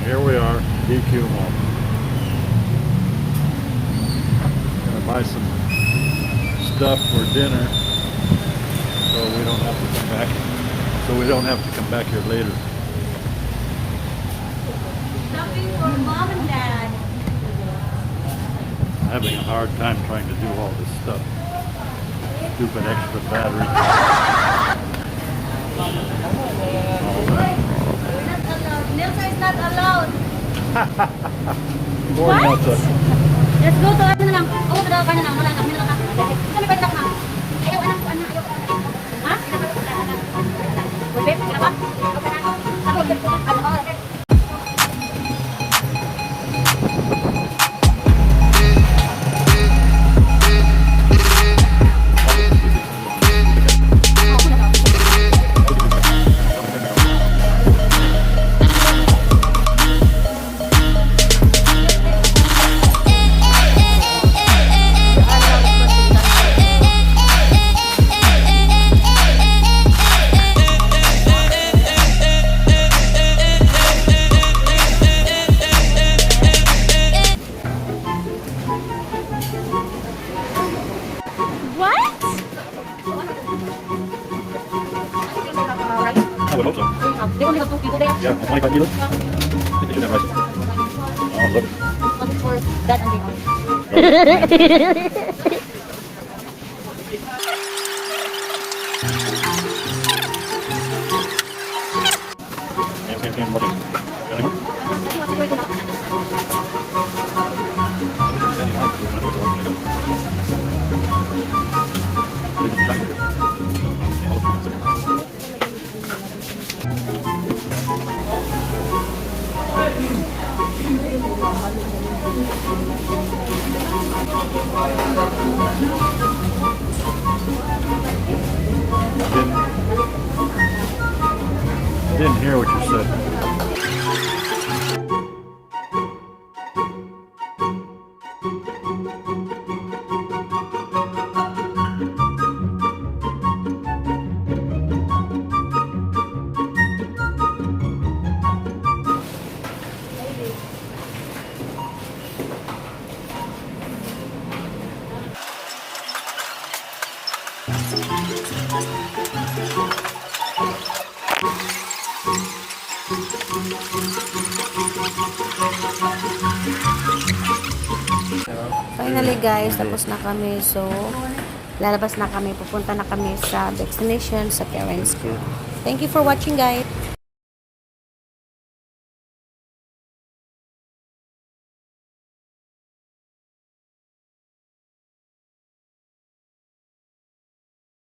here we are, DQ Mall. Gonna buy some stuff for dinner so we don't have to come back. So we don't have to come back here later. Shopping for mom and dad. I'm having a hard time trying to do all this stuff. Stupid extra battery. Nelsa is not allowed. More What? nuts. Let's go to ano na lang. Oh, to ka na lang. Wala na. Kami na lang. Kami pwede na. Ayaw, anak ko, anak. Ha? Wait, kaya ba? Okay na. Ako, wait ko na. Ano ba? I would hope so. They only have 2 people there. Yeah, 25 kilos. I think they should have rice. Oh, love it. One for dad and they Same, love it. Got any more? Didn't hear what you said. Finally guys, tapos na kami. So, lalabas na kami. Pupunta na kami sa destination sa parents ko. Thank you for watching guys.